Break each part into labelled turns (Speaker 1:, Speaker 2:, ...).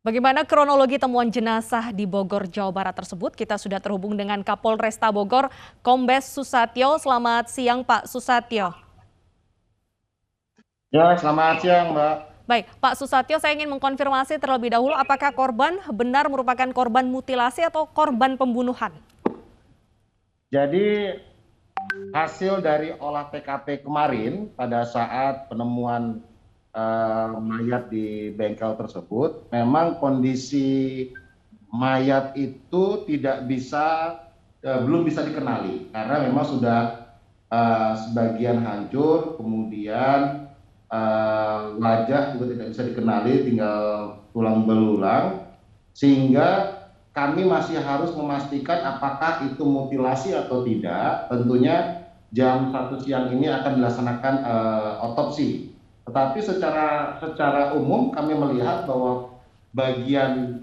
Speaker 1: Bagaimana kronologi temuan jenazah di Bogor, Jawa Barat tersebut? Kita sudah terhubung dengan Kapolresta Bogor, Kombes Susatyo. Selamat siang, Pak Susatyo.
Speaker 2: Ya, selamat siang, Mbak.
Speaker 1: Baik, Pak Susatyo, saya ingin mengkonfirmasi terlebih dahulu apakah korban benar merupakan korban mutilasi atau korban pembunuhan?
Speaker 2: Jadi, hasil dari olah TKP kemarin pada saat penemuan mayat di bengkel tersebut, memang kondisi mayat itu belum bisa dikenali karena memang sudah sebagian hancur, kemudian wajah juga tidak bisa dikenali, tinggal tulang belulang, sehingga kami masih harus memastikan apakah itu mutilasi atau tidak. Tentunya jam 1 siang ini akan dilaksanakan otopsi. Tetapi secara umum kami melihat bahwa bagian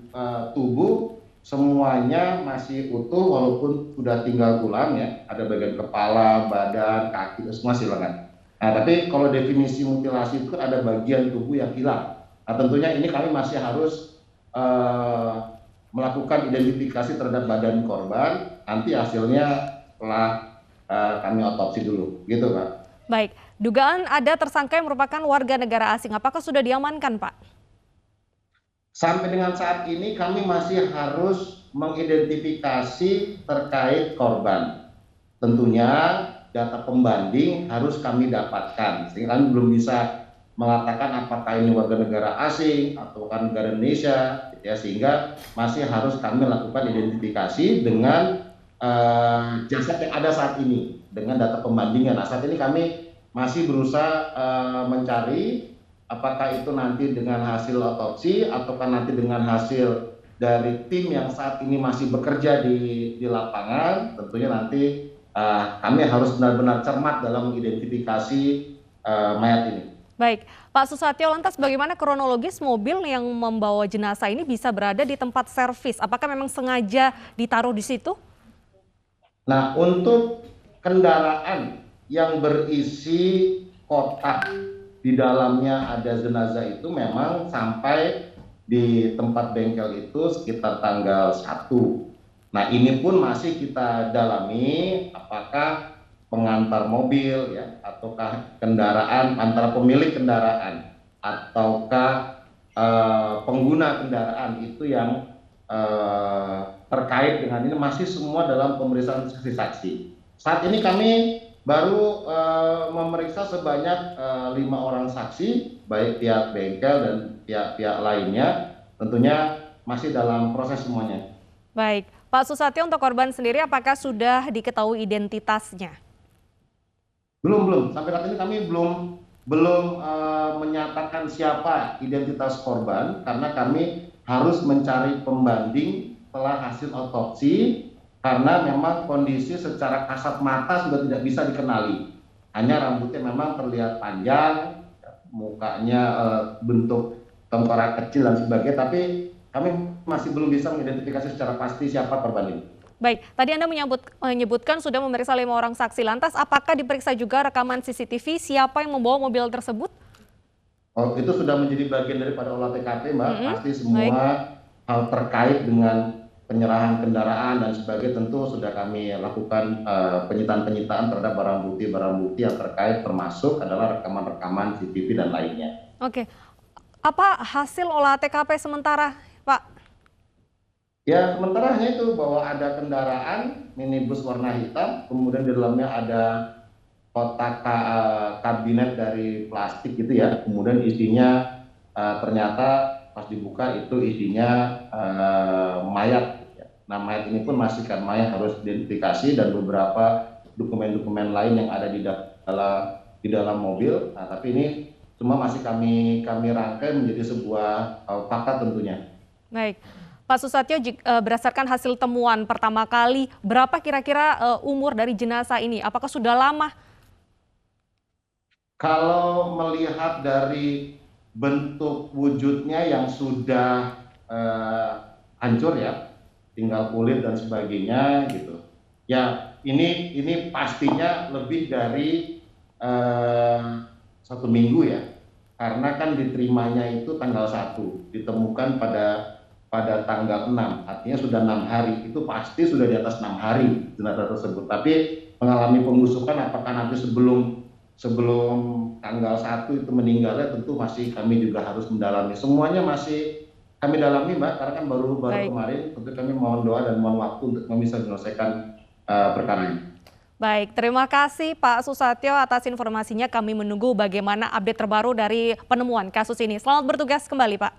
Speaker 2: tubuh semuanya masih utuh walaupun sudah tinggal tulang ya. Ada bagian kepala, badan, kaki, itu semua masih lengan. Nah, tapi kalau definisi mutilasi itu ada bagian tubuh yang hilang. Nah, tentunya ini kami masih harus eh, melakukan identifikasi terhadap badan korban. Nanti hasilnya setelah kami otopsi dulu, gitu, Pak.
Speaker 1: Baik, dugaan ada tersangka yang merupakan warga negara asing. Apakah sudah diamankan, Pak?
Speaker 2: Sampai dengan saat ini kami masih harus mengidentifikasi terkait korban. Tentunya data pembanding harus kami dapatkan, sehingga kami belum bisa mengatakan apakah ini warga negara asing atau kan negara Indonesia, gitu ya, sehingga masih harus kami lakukan identifikasi dengan jasad yang ada saat ini dengan data pembandingan. Nah, saat ini kami masih berusaha mencari apakah itu nanti dengan hasil otopsi ataukah nanti dengan hasil dari tim yang saat ini masih bekerja di lapangan. Tentunya nanti kami harus benar-benar cermat dalam mengidentifikasi mayat ini.
Speaker 1: Baik, Pak Susatyo, lantas bagaimana kronologis mobil yang membawa jenazah ini bisa berada di tempat servis? Apakah memang sengaja ditaruh di situ?
Speaker 2: Nah, untuk kendaraan yang berisi kotak di dalamnya ada jenazah itu memang sampai di tempat bengkel itu sekitar tanggal 1. Nah, ini pun masih kita dalami apakah pengantar mobil ya ataukah kendaraan antara pemilik kendaraan ataukah pengguna kendaraan itu yang terkait dengan ini masih semua dalam pemeriksaan saksi-saksi. Saat ini kami baru memeriksa sebanyak 5 orang saksi, baik pihak bengkel dan pihak-pihak lainnya. Tentunya masih dalam proses semuanya.
Speaker 1: Baik, Pak Susatyo, untuk korban sendiri apakah sudah diketahui identitasnya?
Speaker 2: Belum. Sampai saat ini kami belum menyatakan siapa identitas korban karena kami harus mencari pembanding setelah hasil otopsi karena memang kondisi secara kasat mata sudah tidak bisa dikenali. Hanya rambutnya memang terlihat panjang, mukanya bentuk tengkorak kecil dan sebagainya, tapi kami masih belum bisa mengidentifikasi secara pasti siapa korban ini.
Speaker 1: Baik, tadi Anda menyebutkan sudah memeriksa 5 orang saksi. Lantas apakah diperiksa juga rekaman CCTV siapa yang membawa mobil tersebut?
Speaker 2: Oh, itu sudah menjadi bagian daripada olah TKP, Mbak. Pasti
Speaker 1: Baik,
Speaker 2: semua hal terkait dengan penyerahan kendaraan dan sebagainya tentu sudah kami lakukan penyitaan-penyitaan terhadap barang bukti yang terkait, termasuk adalah rekaman-rekaman CCTV dan lainnya.
Speaker 1: oke. Apa hasil olah TKP sementara, Pak?
Speaker 2: Ya, sementara hanya itu bahwa ada kendaraan minibus warna hitam, kemudian di dalamnya ada kotak kabinet dari plastik gitu ya, kemudian isinya ternyata pas dibuka itu isinya mayat. Nah, mayat ini pun masih kami harus identifikasi dan beberapa dokumen-dokumen lain yang ada di dalam mobil. Nah, tapi ini semua masih kami rangkai menjadi sebuah fakta tentunya.
Speaker 1: Baik. Pak Susatyo, berdasarkan hasil temuan pertama kali, berapa kira-kira umur dari jenazah ini? Apakah sudah lama?
Speaker 2: Kalau melihat dari bentuk wujudnya yang sudah hancur ya, tinggal kulit dan sebagainya gitu. Ya, ini pastinya lebih dari 1 minggu ya. karena kan diterimanya itu tanggal 1, ditemukan pada tanggal 6, artinya sudah 6 hari, itu pasti sudah di atas 6 hari jenazah tersebut. Tapi mengalami pembusukan apakah nanti sebelum tanggal 1 itu meninggalnya, tentu masih kami juga harus mendalami. Semuanya masih kami dalami, Mbak, karena kan baru
Speaker 1: Baik.
Speaker 2: kemarin. Tentu kami mohon doa dan mohon waktu untuk bisa menyelesaikan perkara ini.
Speaker 1: Baik, terima kasih Pak Susatyo atas informasinya. Kami menunggu bagaimana update terbaru dari penemuan kasus ini. Selamat bertugas kembali, Pak.